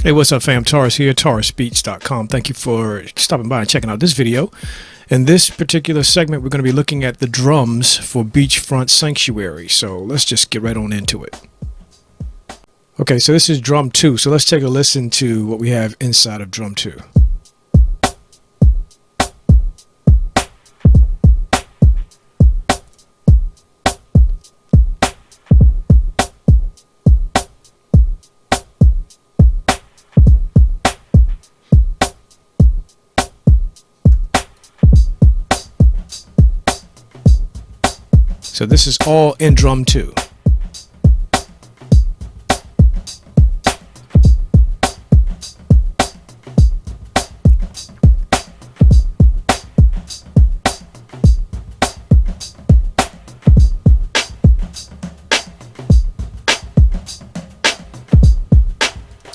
Hey, what's up, fam? Taurus here, TaurusBeats.com. Thank you for stopping by and checking out this video. In this particular segment, we're going to be looking at the drums for Beachfront Sanctuary. So let's just get right on into it. Okay, so this is drum 2. So let's take a listen to what we have inside of drum 2. So this is all in drum 2.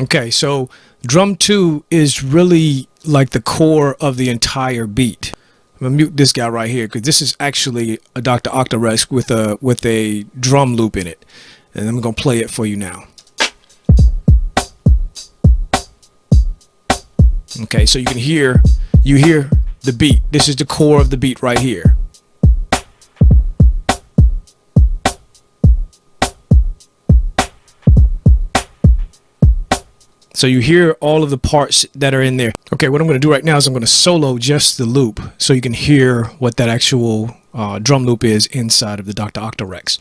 Okay, so drum 2 is really like the core of the entire beat. I'm gonna mute this guy right here because this is actually a Dr. Octaresk with a drum loop in it, and I'm gonna play it for you now. Okay, so you hear the beat. This is the core of the beat right here. So you hear all of the parts that are in there. Okay, what I'm going to do right now is I'm going to solo just the loop so you can hear what that actual drum loop is inside of the Dr. Octaresk.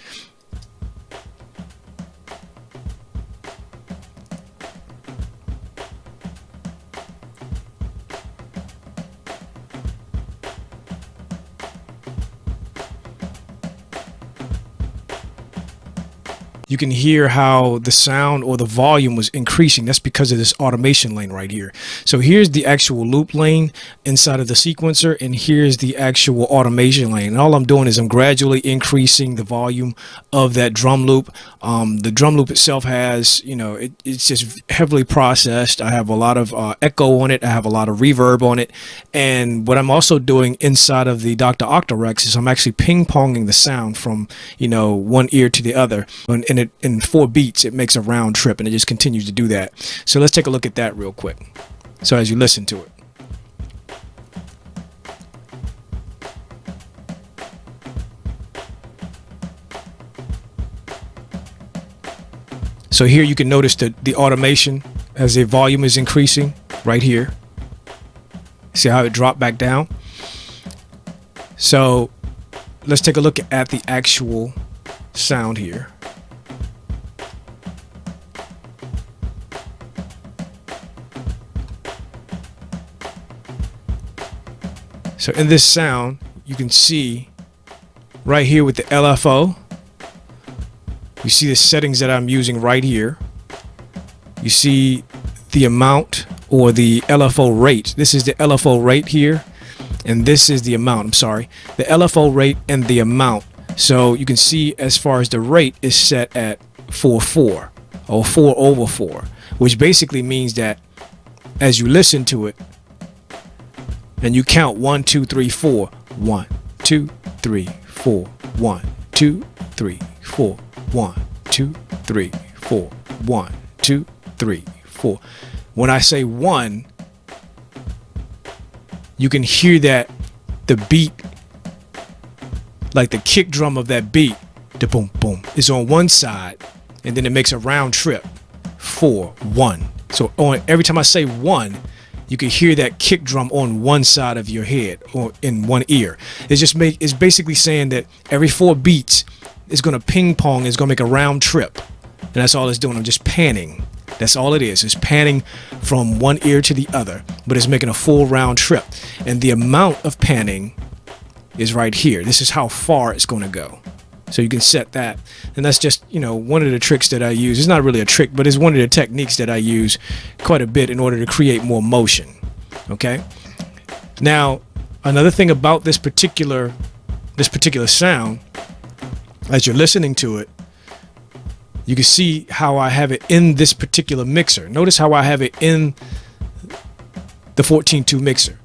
You can hear how the sound or the volume was increasing. That's because of this automation lane right here. So here's the actual loop lane inside of the sequencer, and here's the actual automation lane. And all I'm doing is I'm gradually increasing the volume of that drum loop. The drum loop itself has, it's just heavily processed. I have a lot of echo on it. I have a lot of reverb on it. And what I'm also doing inside of the Dr. Octaresk is I'm actually ping-ponging the sound from, one ear to the other. And in 4 beats, it makes a round trip, and it just continues to do that. So let's take a look at that real quick. So as you listen to it. So here you can notice the automation as the volume is increasing right here. See how it dropped back down? So let's take a look at the actual sound here. So in this sound, you can see right here with the LFO, you see the settings that I'm using right here. You see the amount or the LFO rate. This is the LFO rate here, and this is the amount. I'm sorry, the LFO rate and the amount. So you can see as far as the rate is set at 4/4 or 4/4, which basically means that as you listen to it, and you count 1, 2, 3, 4. 1, 2, 3, 4. 1, 2, 3, 4. 1, 2, 3, 4. 1, 2, 3, 4. When I say 1, you can hear that the beat, like the kick drum of that beat, the boom boom, is on one side, and then it makes a round trip. 4, 1. So every time I say 1, you can hear that kick drum on one side of your head or in one ear. It's basically saying that every 4 beats is going to ping pong, it's going to make a round trip. And that's all it's doing. I'm just panning. That's all it is. It's panning from one ear to the other, but it's making a full round trip. And the amount of panning is right here. This is how far it's going to go. So you can set that. And that's just, one of the tricks that I use. It's not really a trick, but it's one of the techniques that I use quite a bit in order to create more motion. Okay. Now, another thing about this particular sound, as you're listening to it, you can see how I have it in this particular mixer. Notice how I have it in the 14.2 mixer.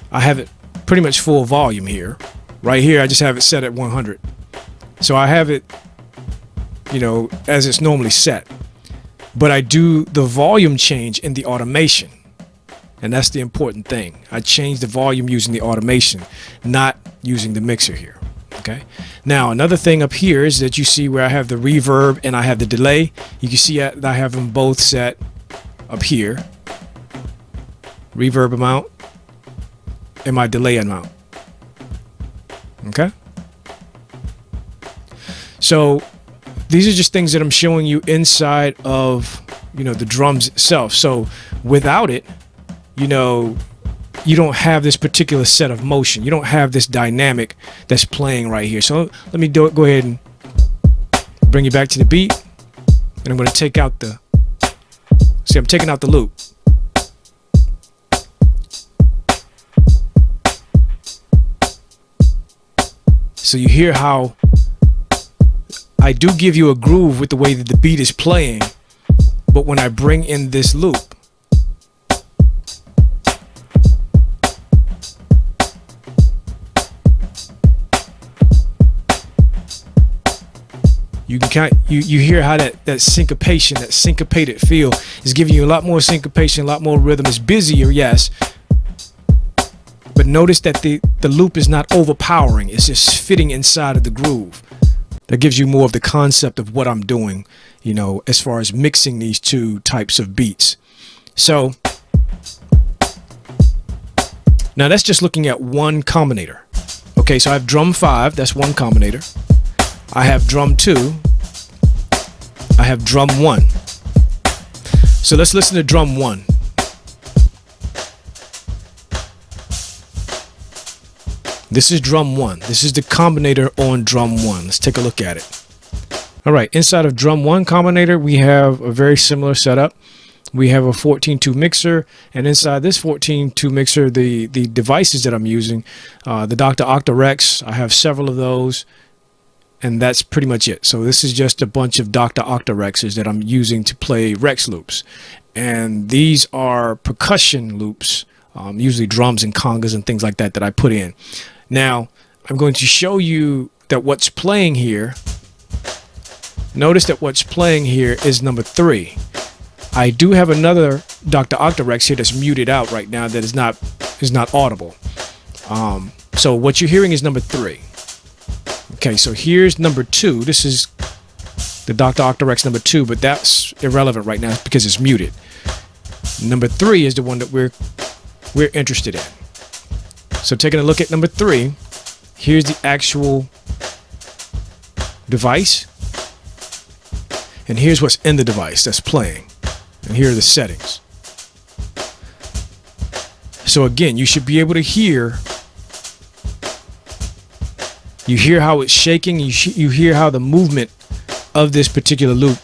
I have it pretty much full volume here. Right here, I just have it set at 100. So I have it, as it's normally set. but I do the volume change in the automation. And that's the important thing. I change the volume using the automation, not using the mixer here. Okay. Now, another thing up here is that you see where I have the reverb and I have the delay. You can see that I have them both set up here. Reverb amount and my delay amount. Okay. So these are just things that I'm showing you inside of, the drums itself. So without it, you don't have this particular set of motion. You don't have this dynamic that's playing right here. So let me go ahead and bring you back to the beat. And I'm going to take out I'm taking out the loop. So you hear how I do give you a groove with the way that the beat is playing, but when I bring in this loop, you hear how that syncopation, that syncopated feel is giving you a lot more syncopation, a lot more rhythm. It's busier, yes, but notice that the loop is not overpowering. It's just fitting inside of the groove. That gives you more of the concept of what I'm doing, as far as mixing these two types of beats. So now that's just looking at one combinator. Okay, so I have drum 5, that's one combinator. I have drum 2. I have drum 1. So let's listen to drum 1. This is drum 1. This is the combinator on drum 1. Let's take a look at it. All right, inside of drum 1 combinator, we have a very similar setup. We have a 14-2 mixer, and inside this 14-2 mixer, the devices that I'm using, the Dr. Octarex, I have several of those, and that's pretty much it. So this is just a bunch of Dr. Octarexes that I'm using to play Rex loops. And these are percussion loops, usually drums and congas and things like that I put in. Now, I'm going to show you that what's playing here, notice that what's playing here is number 3. I do have another Dr. Octarex here that's muted out right now that is not audible. So what you're hearing is number 3. Okay, so here's number 2. This is the Dr. Octarex number 2, but that's irrelevant right now because it's muted. Number 3 is the one that we're interested in. So taking a look at number 3, here's the actual device, and here's what's in the device that's playing, and here are the settings. So again, you should be able to hear. You hear how it's shaking. You hear how the movement of this particular loop.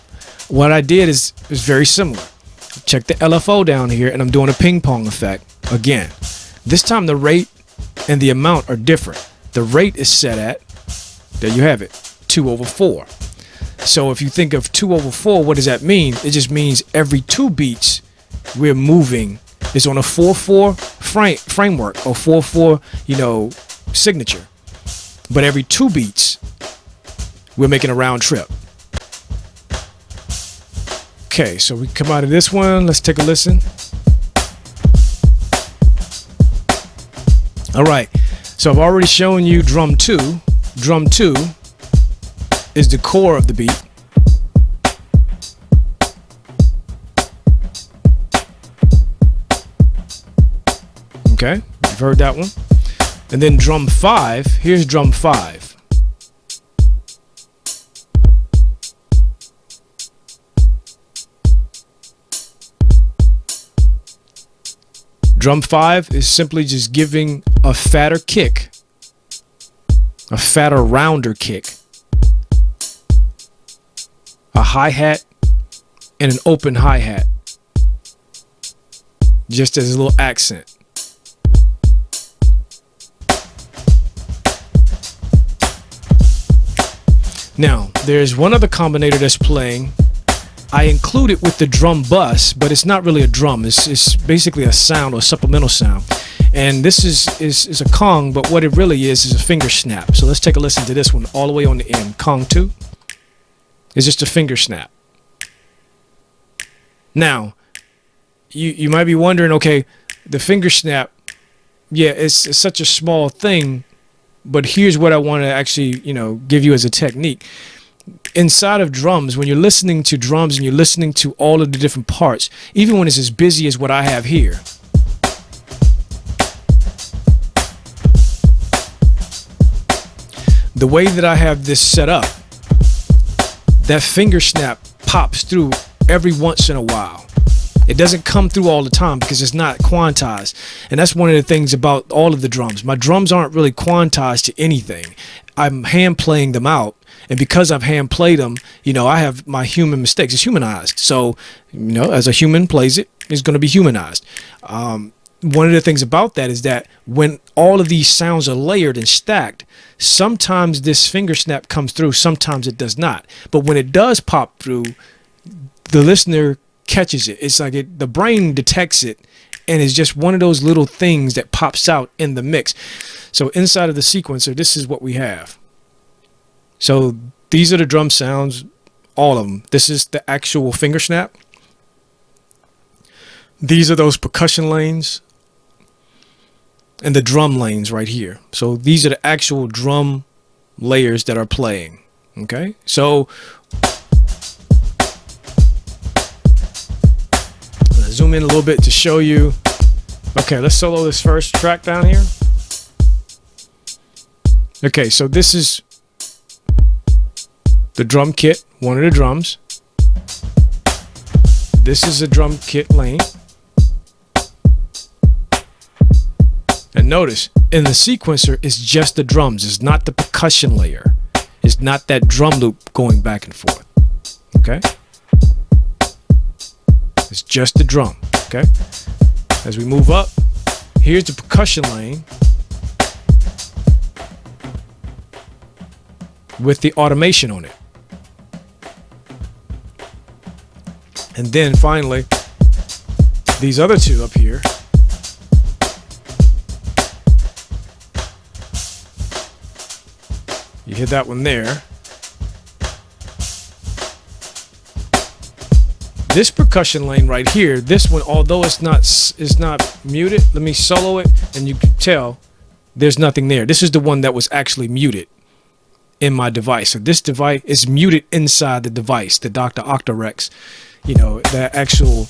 What I did is very similar. Check the LFO down here, and I'm doing a ping pong effect again. This time the rate and the amount are different. The rate is set at, there you have it, 2/4. So if you think of 2/4, what does that mean? It just means every 2 beats we're moving is on a 4/4 framework or 4/4, signature. But every 2 beats, we're making a round trip. Okay, so we come out of this one. Let's take a listen. All right, so I've already shown you drum 2. Drum 2 is the core of the beat. Okay, you've heard that one. And then drum 5, here's drum 5. Drum 5 is simply just giving a fatter kick, a fatter rounder kick, a hi-hat, and an open hi-hat, just as a little accent. Now, there's one other combinator that's playing. I include it with the drum bus, but it's not really a drum. It's basically a sound or a supplemental sound. And this is a Kong, but what it really is a finger snap. So let's take a listen to this one all the way on the end. Kong 2 is just a finger snap. Now, you might be wondering, okay, the finger snap, yeah, it's such a small thing, but here's what I want to actually, give you as a technique. Inside of drums, when you're listening to drums and you're listening to all of the different parts, even when it's as busy as what I have here, the way that I have this set up, that finger snap pops through every once in a while. It doesn't come through all the time because it's not quantized. And that's one of the things about all of the drums. My drums aren't really quantized to anything. I'm hand playing them out. And because I've hand played them, I have my human mistakes. It's humanized. So, as a human plays it, it's going to be humanized. One of the things about that is that when all of these sounds are layered and stacked, sometimes this finger snap comes through, sometimes it does not. But when it does pop through, the listener catches it. It's like the brain detects it, and it's just one of those little things that pops out in the mix. So inside of the sequencer, this is what we have. So these are the drum sounds, all of them. This is the actual finger snap. These are those percussion lanes and the drum lanes right here. So these are the actual drum layers that are playing. Okay, so zoom in a little bit to show you. Okay, let's solo this first track down here. Okay, so this is the drum kit, one of the drums. This is a drum kit lane. And notice, in the sequencer, it's just the drums. It's not the percussion layer. It's not that drum loop going back and forth. Okay? It's just the drum, okay? As we move up, here's the percussion lane with the automation on it. And then finally, these other two up here, you hit that one there. This percussion lane right here, this one, although it's not muted, let me solo it, and you can tell there's nothing there. This is the one that was actually muted in my device. So this device is muted inside the device, the Dr. Octarex. The actual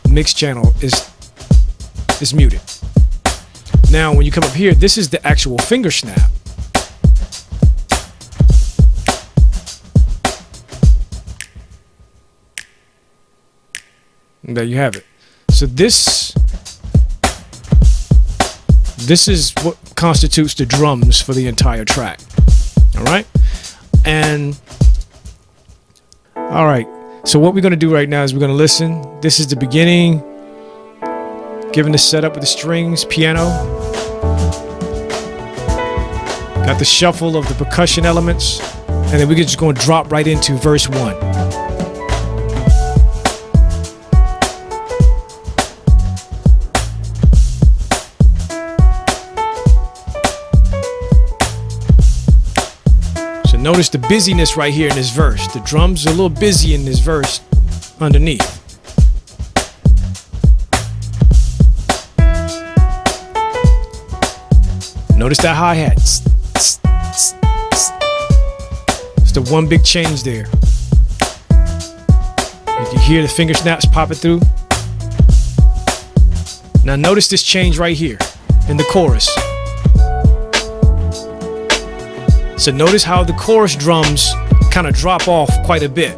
mix channel is muted. Now, when you come up here, this is the actual finger snap. And there you have it. So this is what constitutes the drums for the entire track. All right. And all right. So what we're going to do right now is we're going to listen. This is the beginning, given the setup with the strings, piano. Got the shuffle of the percussion elements. And then we're just going to drop right into verse 1. Notice the busyness right here in this verse. The drums are a little busy in this verse underneath. Notice that hi-hat. It's the one big change there. You can hear the finger snaps popping through. Now notice this change right here in the chorus. So notice how the chorus drums kind of drop off quite a bit.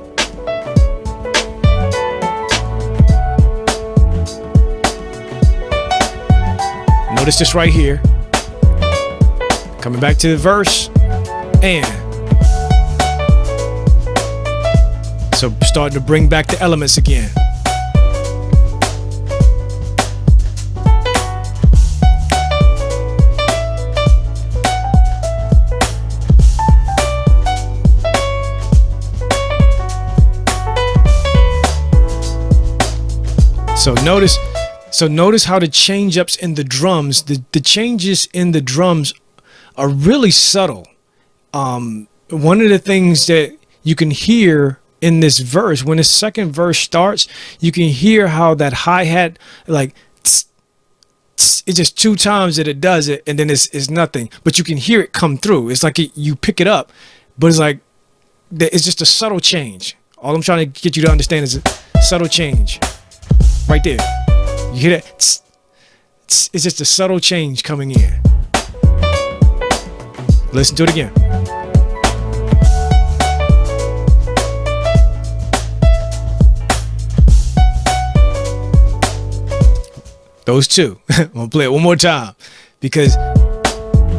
Notice this right here. Coming back to the verse. And so starting to bring back the elements again. So notice how the change ups in the drums, the changes in the drums are really subtle. One of the things that you can hear in this verse, when the second verse starts, you can hear how that hi-hat, like, it's just 2 times that it does it, and then it's nothing, but you can hear it come through. It's like you pick it up, but it's like it's just a subtle change. All I'm trying to get you to understand is a subtle change right there. You hear that? It's just a subtle change coming in. Listen to it again. Those two. I'm gonna play it one more time because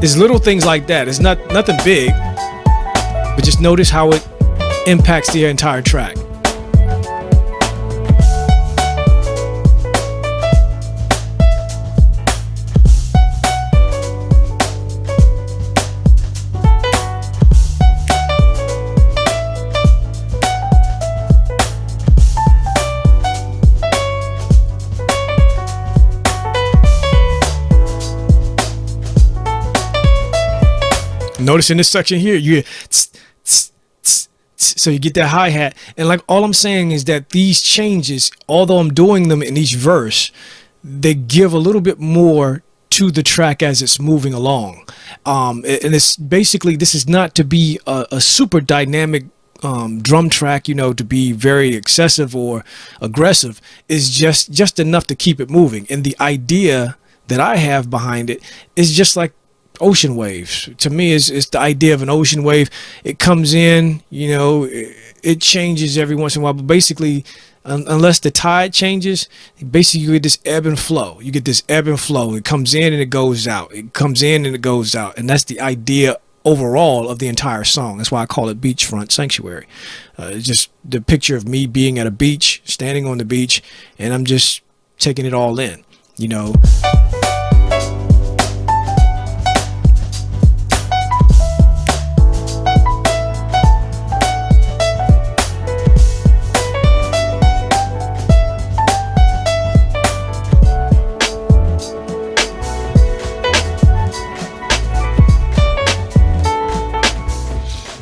it's little things like that. It's nothing big, but just notice how it impacts the entire track. Notice in this section here, you hear tss, tss, tss, tss, so you get that hi-hat. And like all I'm saying is that these changes, although I'm doing them in each verse, they give a little bit more to the track as it's moving along. And it's basically, this is not to be a super dynamic drum track, you know, to be very excessive or aggressive. Is just enough to keep it moving. And the idea that I have behind it is just like ocean waves. To me, it's the idea of an ocean wave. It comes in, you know, it changes every once in a while, but basically, unless the tide changes, basically you get this ebb and flow. You get this ebb and flow. It comes in and it goes out. It comes in and it goes out. And that's the idea overall of the entire song. That's why I call it Beachfront Sanctuary. Just the picture of me being at a beach, standing on the beach, and I'm just taking it all in, you know.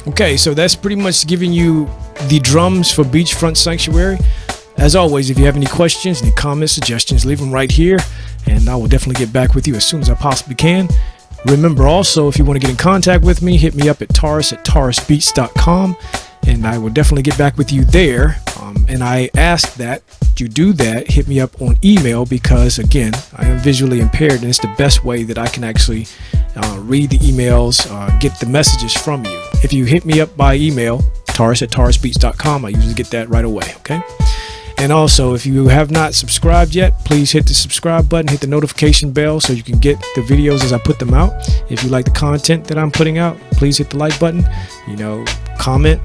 Okay, so that's pretty much giving you the drums for Beachfront Sanctuary. As always, if you have any questions, any comments, suggestions, leave them right here, and I will definitely get back with you as soon as I possibly can. Remember also, if you want to get in contact with me, hit me up at TaurusBeats.com, and I will definitely get back with you there. And I ask that you do that, hit me up on email, because again, I am visually impaired, and it's the best way that I can actually read the emails, get the messages from you. If you hit me up by email, Taurus@TaurusBeats.com, I usually get that right away, okay? And also, if you have not subscribed yet, please hit the subscribe button, hit the notification bell so you can get the videos as I put them out. If you like the content that I'm putting out, please hit the like button, you know, comment,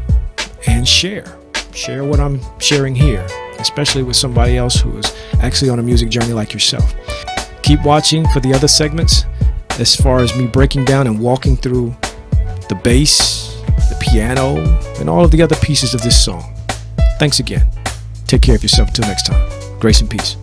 and share. Share what I'm sharing here, especially with somebody else who is actually on a music journey like yourself. Keep watching for the other segments as far as me breaking down and walking through the bass, the piano, and all of the other pieces of this song. Thanks again. Take care of yourself until next time. Grace and peace.